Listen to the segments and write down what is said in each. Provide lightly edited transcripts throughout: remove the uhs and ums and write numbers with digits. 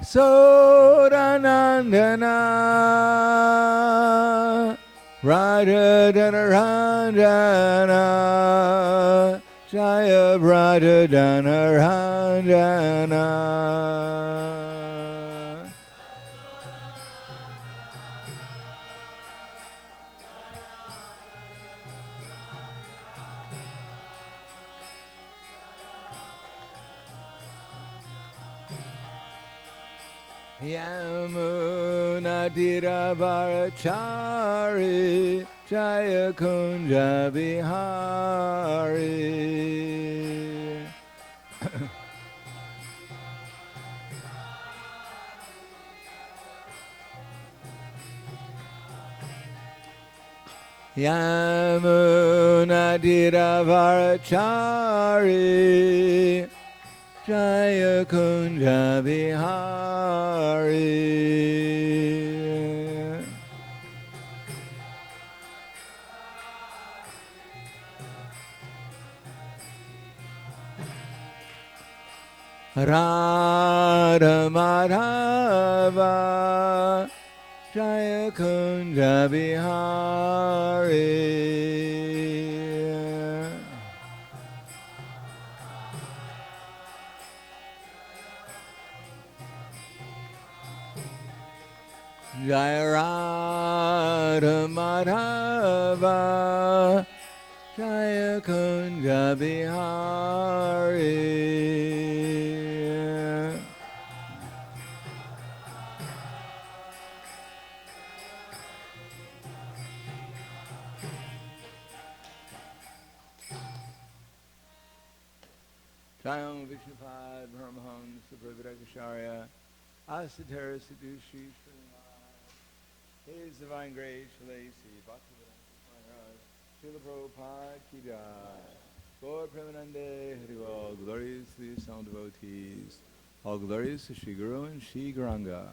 Sodanandana Radhadanarandana Jaya Radhadanarandana. Yamunadiravarachari Jaya Kunja Vihari. Yamunadiravarachari Jaya Kunja Vihari. Radha Madhava Jaya Kunja Vihari. Jaya Radha Madhava Jaya Kunja Vihari. Jayam Vishnupad Brahmahams Prabhakacharya Asatara Sadushi His Divine Grace Shalasi Bhaktivedanta Maharaj Srila Prabhupada Ki Jai. Gaur Premanande Harival. Glorious to the sound devotees. All glorious to Shri Guru and Shri Gauranga.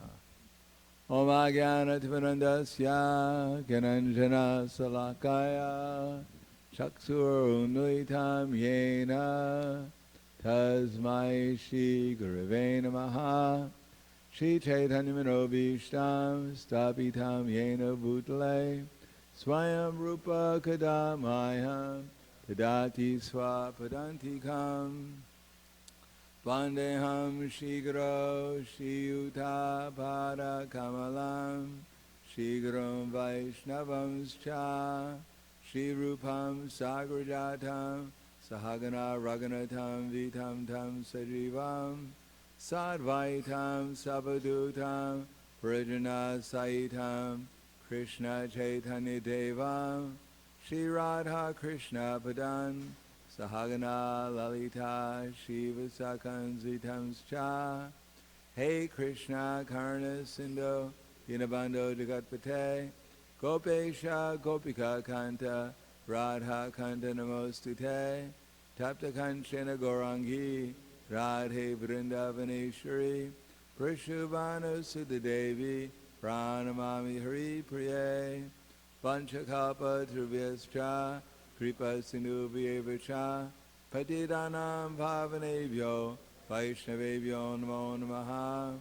Om Agyana Tivanandasya Gyananjana Salakaya Chakshur Unuitam Yena Tasmai Shri Gurave Namaha. Shri Chaitanya Manobhishtam Stapitam Yena Bhutale Swayam Rupa Kadamayam Tadati Swapadantikam Vandeham Shri Guru Shri Yuta Pada Kamalam Shri Gurum Vaishnavamscha Shri Rupam Sagrajatam Sahagana Raghunatam Vitam Tam Sajivam Sadvaitam Sabadutam Vrajana Saitam Krishna Chaitanya Devam Shri Radha Krishna Padan Sahagana Lalita Shiva Sakanzitam Scha. Hey Krishna Karna Sindhu Dinabando Jagatpate Gopesha Gopika Kanta Radha Kanta Namostute Tapta Kanchana Gaurangi Radhe Vrindavaneshwari Prashubhanu Sudhadevi Pranamami Hari Priye Panchakalpa Trubhyascha Kripa Sindhubhyevacha Patidanam Bhavanebhyo Vaishnavebhyo Namo Namaha.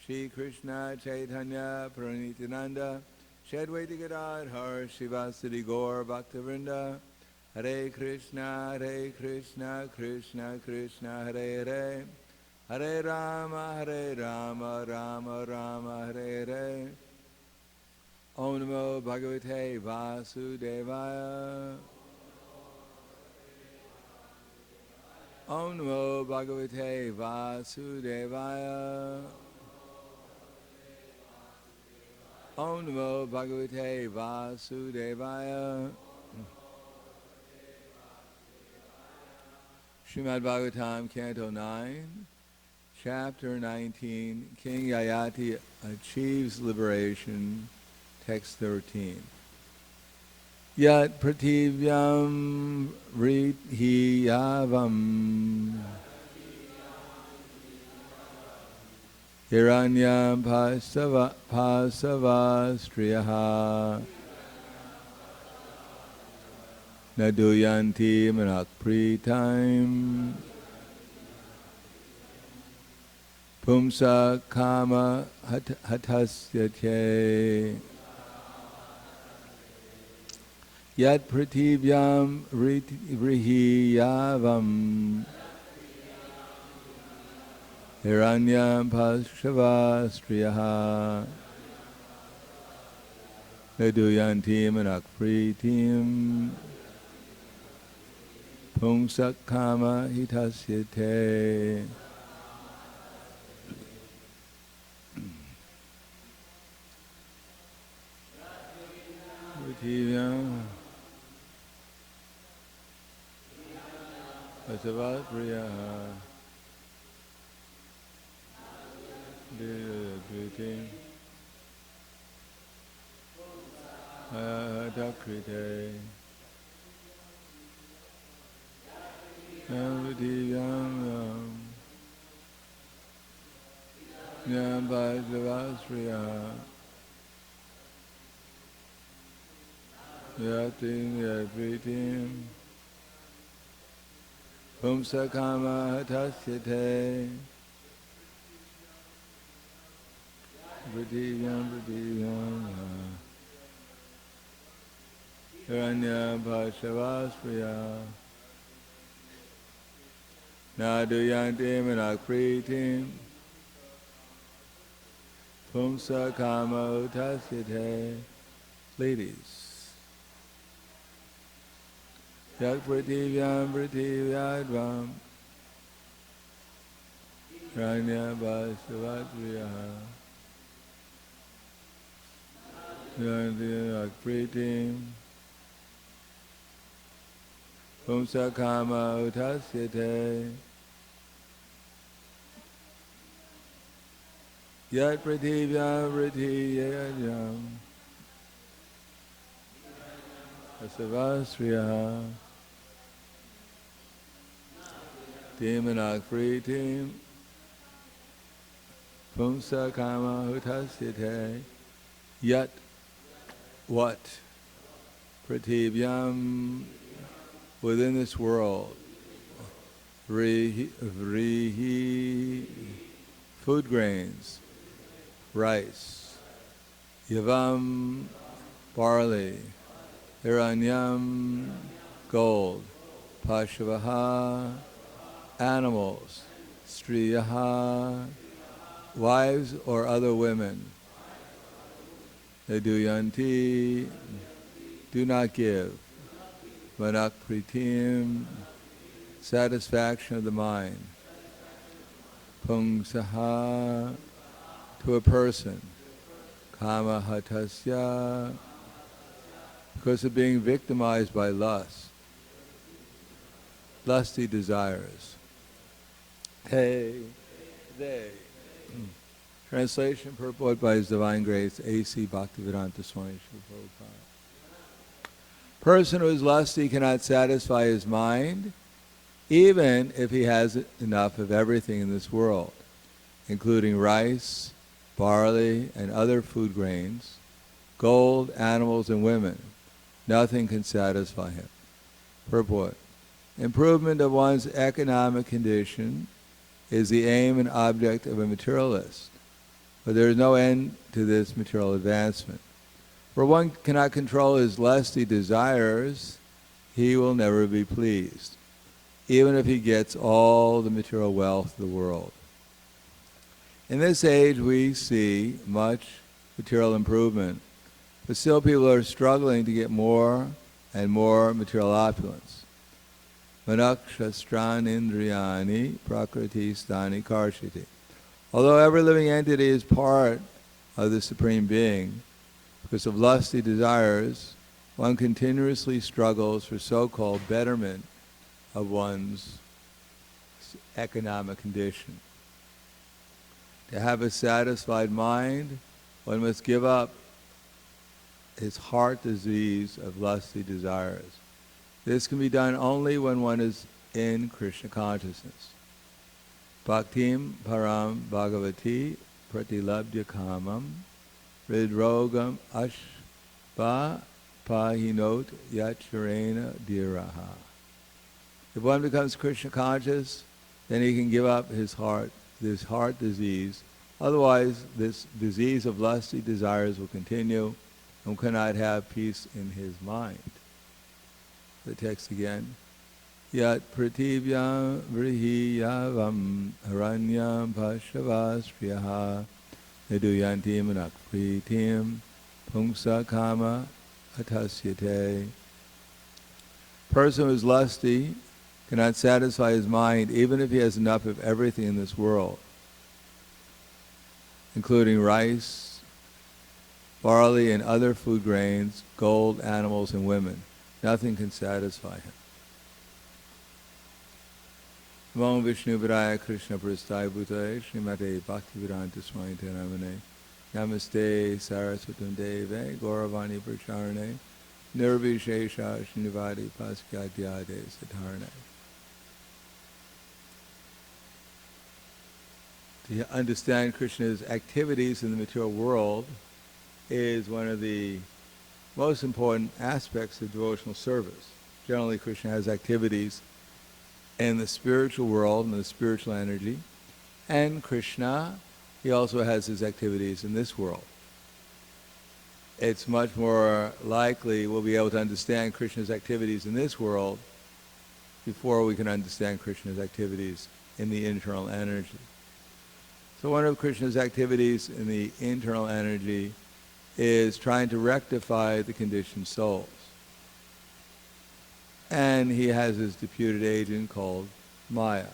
Shri Krishna Chaitanya Pranityananda Shadvaita Gadadhar Shivasadi Gaur Bhaktivinoda Hare Krishna Krishna Krishna Hare Hare Hare Rama Rama Rama Hare Hare. Om Namo Bhagavate Vasudevaya. Om Namo Bhagavate Vasudevaya. Om Namo Bhagavate Vasudevaya. Srimad Bhagavatam, Canto 9, Chapter 19, King Yayati achieves liberation, Text 13. Yat prativyam vrihiyavam hiranyam pasava striyaha naduyanti manak pritam Pumsa kama hatasyate yat prativyam vrihiyavam hiranyam pashravastriyaha neduyantim anakpritim pumsa kama hitasyate. Prativyam pashravastriyaha neduyantim Dakrite Navadiyam Nyambhadravasriya Yatim Yadritim Pumsakama Hatasyate Pratiyam Hiranya Bhashavasriya Naduyantim anakpritim Pumsa kama utasyate. Ladies. Yak prativyam prativyadvam Hiranya Bhashavasriya Naduyantim anakpritim Pumsa kama utasyate Yat prativyam pratiyajam Asavasriya Timanak pritim Pumsa kama utasyate. Yat what? Prativyam within this world, vrihi, food grains, rice, yavam, barley, hiranyam, gold, pashavaha, animals, striyaha, wives or other women, neduyanti, do not give, manakpritim, satisfaction of the mind, pungsaha, to a person, kama hatasya, because of being victimized by lust, lusty desires. Hey, they. Translation, purport by His Divine Grace, A.C. Bhaktivedanta Swami Srila Prabhupada. Person who is lusty cannot satisfy his mind, even if he has enough of everything in this world, including rice, barley, and other food grains, gold, animals, and women. Nothing can satisfy him. Purport. Improvement of one's economic condition is the aim and object of a materialist, but there is no end to this material advancement. For one cannot control his lusty desires, he will never be pleased, even if he gets all the material wealth of the world. In this age we see much material improvement, but still people are struggling to get more and more material opulence. Manakshastran indriyani prakriti stani karshiti. Although every living entity is part of the Supreme Being, because of lusty desires, one continuously struggles for so-called betterment of one's economic condition. To have a satisfied mind, one must give up his heart disease of lusty desires. This can be done only when one is in Krishna consciousness. Bhaktim param bhagavati pratilabdya kamam hridrogam ashva pahinot yacharena dhiraha. If one becomes Krishna conscious, then he can give up his heart this heart disease. Otherwise, this disease of lusty desires will continue and cannot have peace in his mind. The text again. Yat pratibhyam vrihiyavam aranyam pashavasriyaha neduyanti manakpritim pungsa kama atasyate. Person who is lusty cannot satisfy his mind even if he has enough of everything in this world, including rice, barley, and other food grains, gold, animals, and women. Nothing can satisfy him. Namo Vishnu Vidaya Krishna Prasthaya Bhutale Srimate Bhaktivedanta Swami Namane Namaste Saraswatam Deve Gauravani Pracharane Nirvishesha Srinivadi Paskyadyade Satarane. To understand Krishna's activities in the material world is one of the most important aspects of devotional service. Generally, Krishna has activities in the spiritual world and the spiritual energy, and Krishna, he also has his activities in this world. It's much more likely we'll be able to understand Krishna's activities in this world before we can understand Krishna's activities in the internal energy. So one of Krishna's activities in the internal energy is trying to rectify the conditioned souls. And he has his deputed agent called Maya.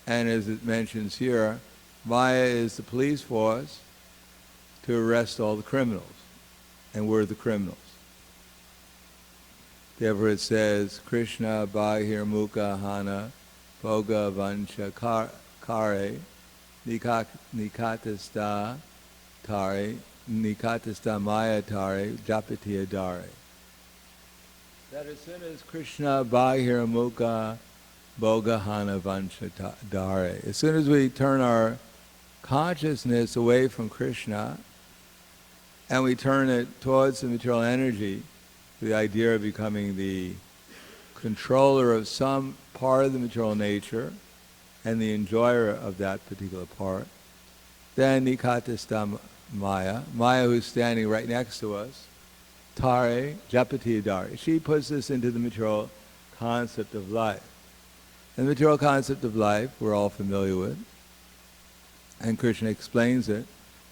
And as it mentions here, Maya is the police force to arrest all the criminals. And we're the criminals. Therefore it says, Krishna Bahir Mukha Hana Bhoga Vancha Kare Nikatasta Tare Nikatasta Maya Tare Japatiya Dare. That as soon as Krishna Bahir Mukha Bhoga Hana Vancha Dare, as soon as we turn our consciousness away from Krishna and we turn it towards the material energy, the idea of becoming the controller of some part of the material nature and the enjoyer of that particular part, then Nikatasta Maya, Maya who's standing right next to us, Tare Japati Dare, she puts us into the material concept of life. And the material concept of life we're all familiar with, and Krishna explains it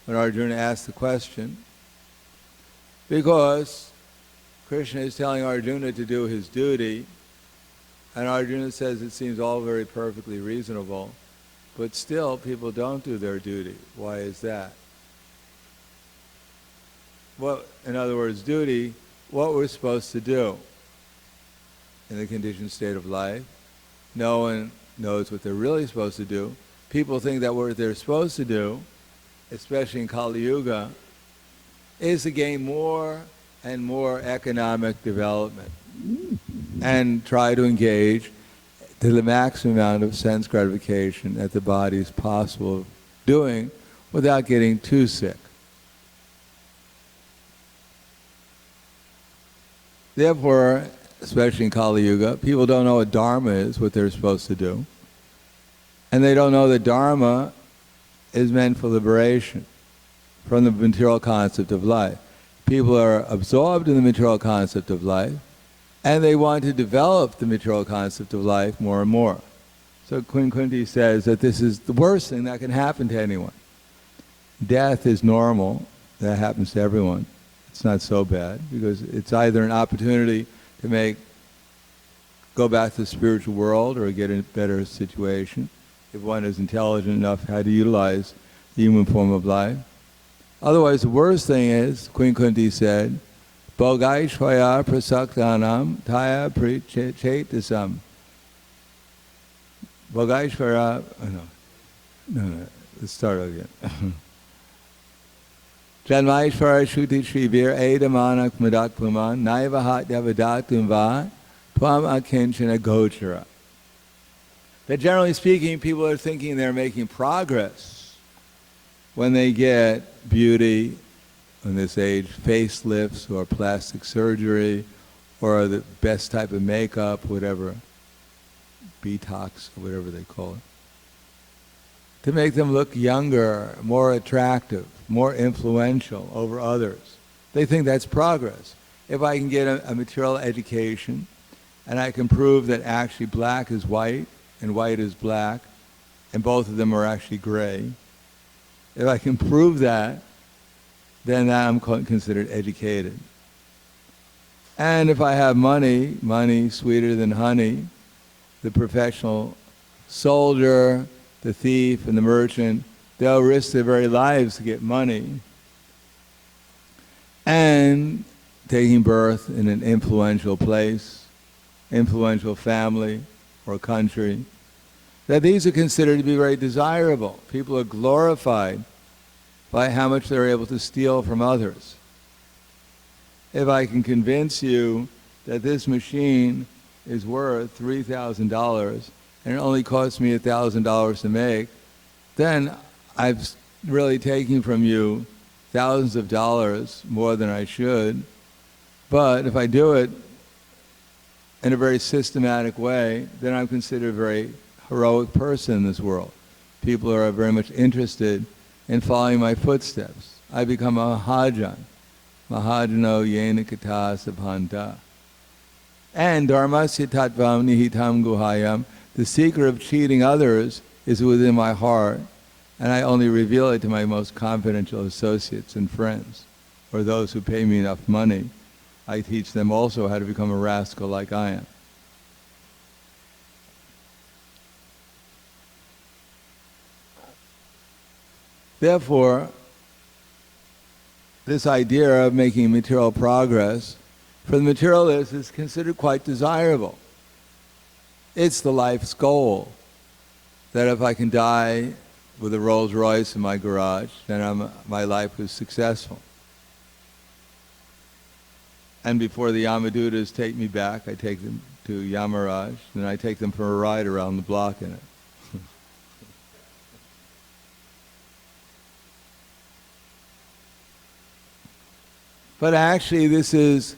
when Arjuna asks the question, because Krishna is telling Arjuna to do his duty, and Arjuna says it seems all very perfectly reasonable, but still people don't do their duty. Why is that? Well, in other words, duty, what we're supposed to do in the conditioned state of life. No one knows what they're really supposed to do. People think that what they're supposed to do, especially in Kali Yuga, is to gain more and more economic development and try to engage to the maximum amount of sense gratification that the body is possible of doing without getting too sick. Therefore, especially in Kali Yuga, people don't know what Dharma is, what they're supposed to do. And they don't know that Dharma is meant for liberation from the material concept of life. People are absorbed in the material concept of life, and they want to develop the material concept of life more and more. So Queen Kunti says that this is the worst thing that can happen to anyone. Death is normal, that happens to everyone. It's not so bad, because it's either an opportunity to go back to the spiritual world or get a better situation, if one is intelligent enough how to utilize the human form of life. Otherwise, the worst thing is, Queen Kunti said, Bhogaishvaya prasaktanam taya prichetasam. Bhogaishvaya, no, let's start again. Janmaishvara shuti shrivir edamanak madak puman naivahat devadatum va tvam akinchana gochara. That generally speaking, people are thinking they're making progress when they get beauty in this age, facelifts or plastic surgery or the best type of makeup, whatever, Botox or whatever they call it. to make them look younger, more attractive, more influential over others. They think that's progress. If I can get a material education and I can prove that actually black is white and white is black and both of them are actually gray, if I can prove that, then I'm considered educated. And if I have money, money sweeter than honey, the professional soldier, the thief, and the merchant, they'll risk their very lives to get money. And taking birth in an influential place, influential family or country, that these are considered to be very desirable. People are glorified by how much they're able to steal from others. If I can convince you that this machine is worth $3,000 and it only costs me $1,000 to make, then I've really taken from you thousands of dollars more than I should. But if I do it in a very systematic way, then I'm considered a very heroic person in this world. People are very much interested in following my footsteps. I become a Mahajan. Mahajano yena kata sabhanta. And dharmasya tattvam nihitam guhayam. The secret of cheating others is within my heart, and I only reveal it to my most confidential associates and friends, or those who pay me enough money. I teach them also how to become a rascal like I am. Therefore, this idea of making material progress for the materialist is considered quite desirable. It's the life's goal, that if I can die with a Rolls Royce in my garage, then my life was successful. And before the Yamadutas take me back, I take them to Yamaraj, and I take them for a ride around the block in it. But actually this is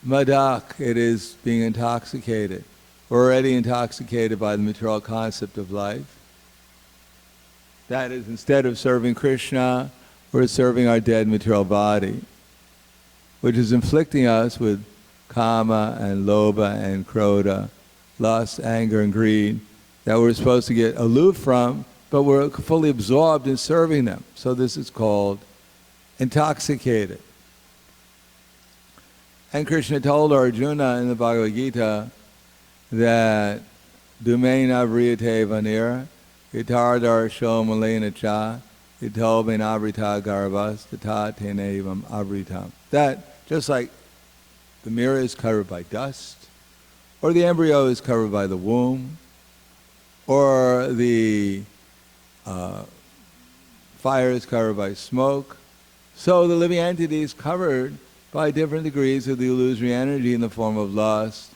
madak, it is being intoxicated. We're already intoxicated by the material concept of life. That is, instead of serving Krishna, we're serving our dead material body, which is inflicting us with kama and lobha and krodha, lust, anger and greed, that we're supposed to get aloof from, but we're fully absorbed in serving them. So this is called intoxicated. And Krishna told Arjuna in the Bhagavad Gita that Dumena vriyate vanir, itardar malena cha, ito benavrita garbhas, tata tenevam avritam. That just like the mirror is covered by dust, or the embryo is covered by the womb, or the fire is covered by smoke, so the living entity is covered by different degrees of the illusory energy in the form of lust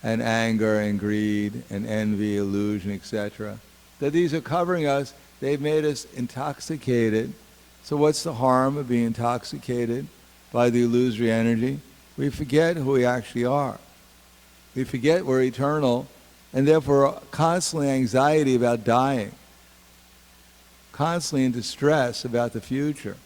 and anger and greed and envy, illusion, etc. That these are covering us, they've made us intoxicated. So what's the harm of being intoxicated by the illusory energy? We forget who we actually are. We forget we're eternal, and therefore constantly anxiety about dying, constantly in distress about the future.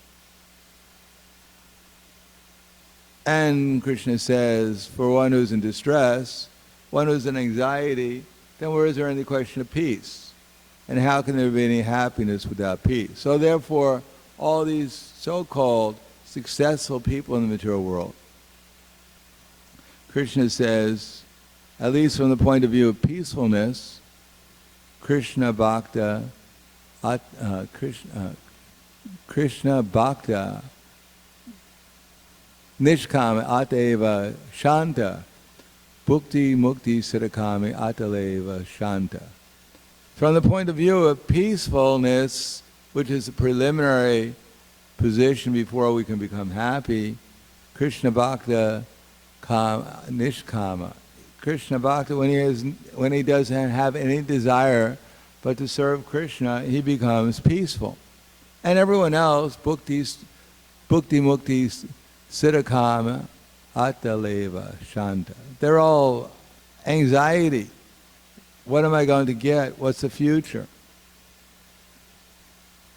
And Krishna says, for one who's in distress, one who's in anxiety, then where is there any question of peace? And how can there be any happiness without peace? So therefore, all these so-called successful people in the material world, Krishna says, at least from the point of view of peacefulness, Krishna Bhakta, Krishna Bhakta, Nishkama ateva shanta, bhukti mukti siddhakami ataleva shanta. From the point of view of peacefulness, which is a preliminary position before we can become happy, Krishna Bhakta nishkama. Krishna Bhakta, when he doesn't have any desire but to serve Krishna, he becomes peaceful. And everyone else, bhukti mukti siddhakama ataleva shanta. They're all anxiety. What am I going to get? What's the future?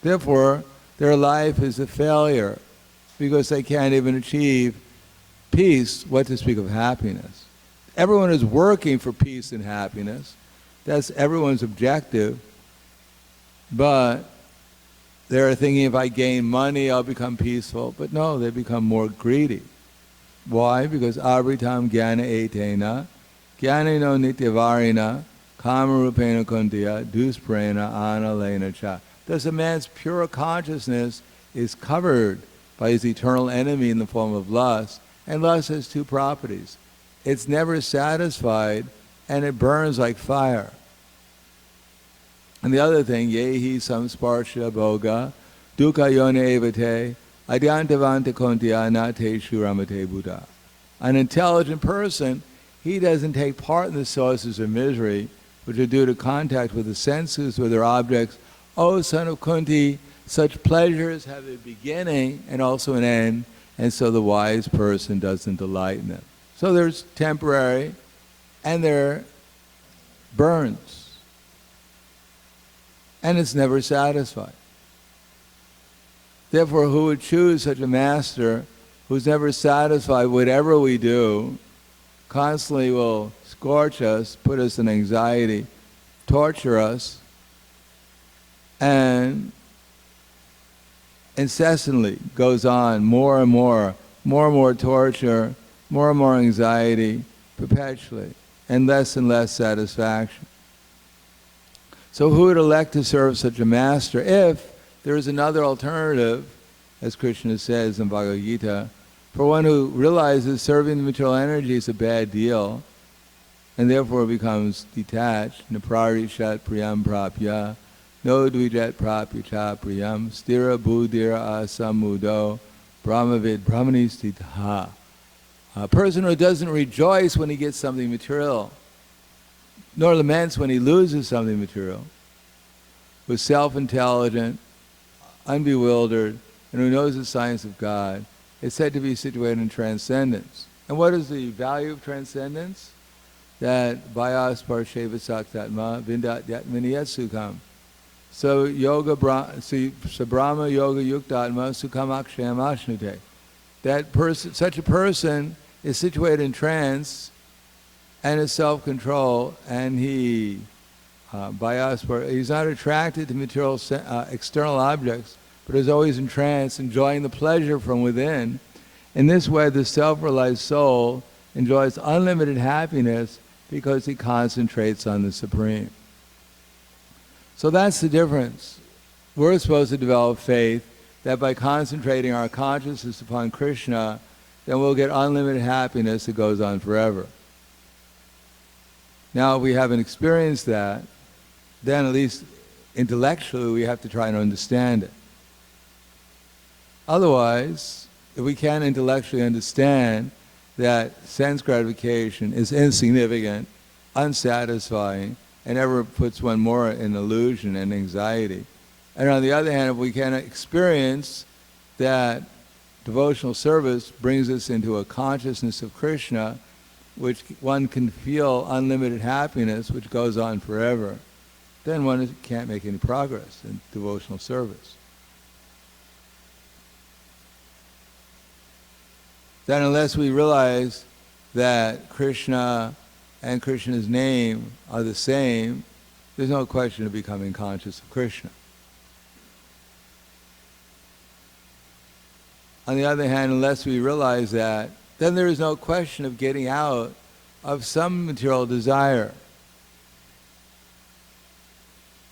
Therefore, their life is a failure because they can't even achieve peace, what to speak of happiness. Everyone is working for peace and happiness. That's everyone's objective. But they're thinking, if I gain money, I'll become peaceful. But no, they become more greedy. Why? Because abritam jnana etena, jnanino nityavarina, kamarupena kuntiya, dusprena analena cha. Thus a man's pure consciousness is covered by his eternal enemy in the form of lust, and lust has two properties. It's never satisfied, and it burns like fire. And the other thing, yehi samsparsha boga, dukkha yone evate, adyantavanta kontya nate shuramate buddha. An intelligent person, he doesn't take part in the sources of misery, which are due to contact with the senses, with their objects. O son of Kunti, such pleasures have a beginning and also an end, and so the wise person doesn't delight in them. So there's temporary, and there burns. And it's never satisfied. Therefore, who would choose such a master who's never satisfied? Whatever we do, constantly will scorch us, put us in anxiety, torture us, and incessantly goes on more and more torture, more and more anxiety, perpetually, and less satisfaction. So who would elect to serve such a master if there is another alternative, as Krishna says in Bhagavad Gita, for one who realizes serving the material energy is a bad deal, and therefore becomes detached, naprarishat priyam prapya, no dvijat prapya cha priyam, stira buddhira asamudo, brahmavid brahmanistitha. A person who doesn't rejoice when he gets something material, nor laments when he loses something material, who's self-intelligent, unbewildered, and who knows the science of God, is said to be situated in transcendence. And what is the value of transcendence? That vayas parsheva saktatma vindat yatminiyat sukham. So Brahma yoga yuktatma sukham akshayam ashnute. That person, such a person is situated in trance and is self-control, and he's not attracted to material external objects, but is always in trance, enjoying the pleasure from within. In this way, the self-realized soul enjoys unlimited happiness because he concentrates on the Supreme. So that's the difference. We're supposed to develop faith that by concentrating our consciousness upon Krishna, then we'll get unlimited happiness that goes on forever. Now, if we haven't experienced that, then at least intellectually we have to try and understand it. Otherwise, if we can't intellectually understand that sense gratification is insignificant, unsatisfying, and ever puts one more in illusion and anxiety, and on the other hand, if we can experience that devotional service brings us into a consciousness of Krishna, which one can feel unlimited happiness, which goes on forever, then one can't make any progress in devotional service. Then unless we realize that Krishna and Krishna's name are the same, there's no question of becoming conscious of Krishna. On the other hand, unless we realize that, then there is no question of getting out of some material desire.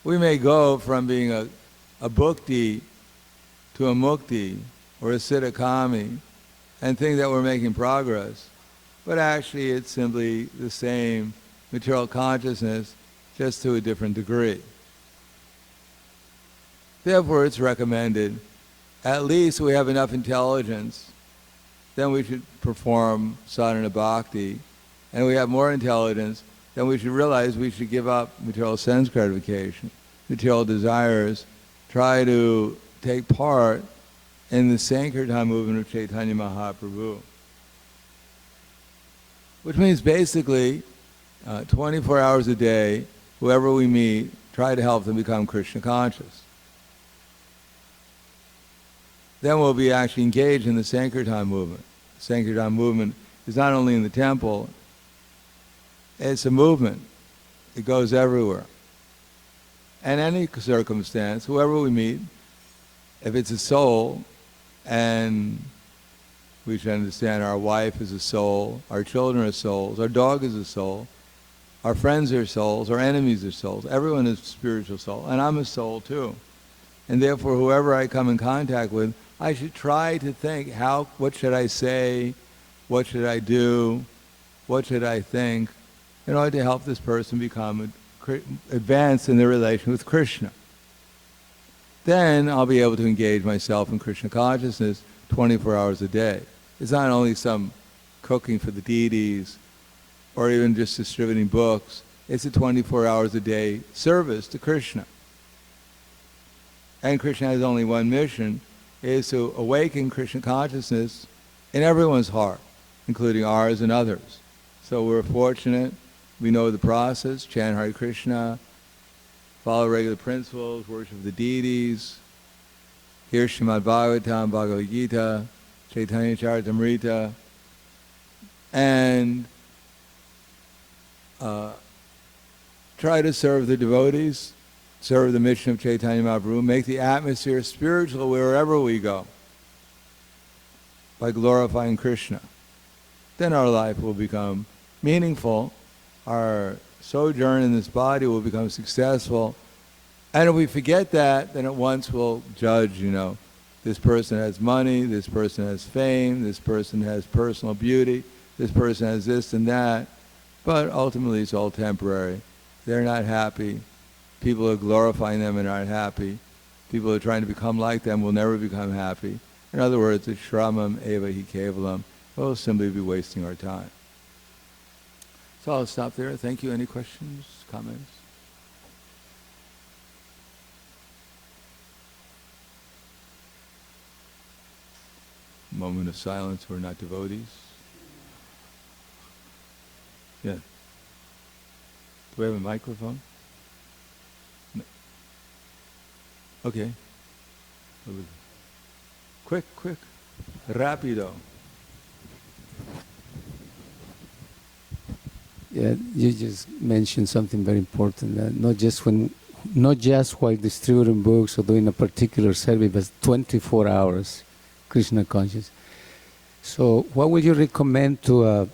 We may go from being a bhukti to a mukti or a siddhakami and think that we're making progress, but actually it's simply the same material consciousness, just to a different degree. Therefore, it's recommended, at least we have enough intelligence, then we should perform sadhana bhakti, and we have more intelligence, then we should realize we should give up material sense gratification, material desires, try to take part in the Sankirtan movement of Chaitanya Mahaprabhu. Which means basically 24 hours a day, whoever we meet, try to help them become Krishna conscious. then we'll be actually engaged in the Sankirtan movement. The Sankirtan movement is not only in the temple, it's a movement. It goes everywhere. And any circumstance, whoever we meet, if it's a soul, and we should understand our wife is a soul, our children are souls, our dog is a soul, our friends are souls, our enemies are souls. Everyone is a spiritual soul, and I'm a soul too. And therefore, whoever I come in contact with, I should try to think, what should I say, what should I do, what should I think, in order to help this person become advanced in their relation with Krishna. Then I'll be able to engage myself in Krishna consciousness 24 hours a day. It's not only some cooking for the deities or even just distributing books. It's a 24 hours a day service to Krishna. And Krishna has only one mission, is to awaken Krishna consciousness in everyone's heart, including ours and others. So we're fortunate. We know the process, chant Hare Krishna, follow regular principles, worship the deities, hear Srimad Bhagavatam, Bhagavad Gita, Chaitanya Charitamrita, and try to serve the devotees, serve the mission of Chaitanya Mahaprabhu, make the atmosphere spiritual wherever we go by glorifying Krishna. Then our life will become meaningful, our sojourn in this body will become successful, and if we forget that, then at once we'll judge, this person has money, this person has fame, this person has personal beauty, this person has this and that, but ultimately it's all temporary. They're not happy. People are glorifying them and aren't happy. People who are trying to become like them will never become happy. In other words, it's shramam eva hi kevalam. We'll simply be wasting our time. So I'll stop there. Thank you. Any questions, comments? Moment of silence. We're not devotees. Yeah. Do we have a microphone? No. Okay. Quick. Rapido. Yeah, you just mentioned something very important. Not just while distributing books or doing a particular service, but 24 hours, Krishna conscious. So, what would you recommend to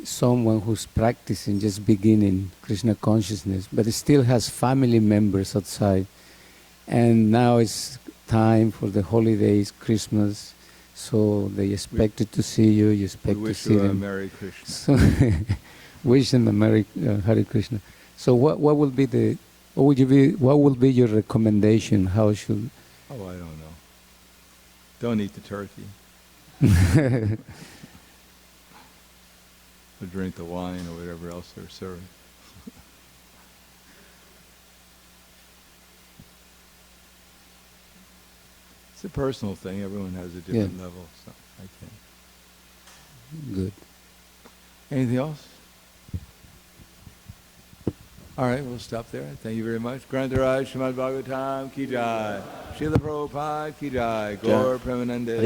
someone who's practicing, just beginning Krishna consciousness, but still has family members outside, and now it's time for the holidays, Christmas, so they expected to see you, you expect to see them. Merry Krishna. So wish them a Merry Hare Krishna. So what will be your recommendation? How should? Oh, I don't know. Don't eat the turkey. Or drink the wine or whatever else they're serving. It's a personal thing. Everyone has a different level. So I can't. Good. Anything else? All right, we'll stop there. Thank you very much. Grantaraj Srimad Bhagavatam Ki Jai. Srila Prabhupada Ki Jai. Gaur Premanande.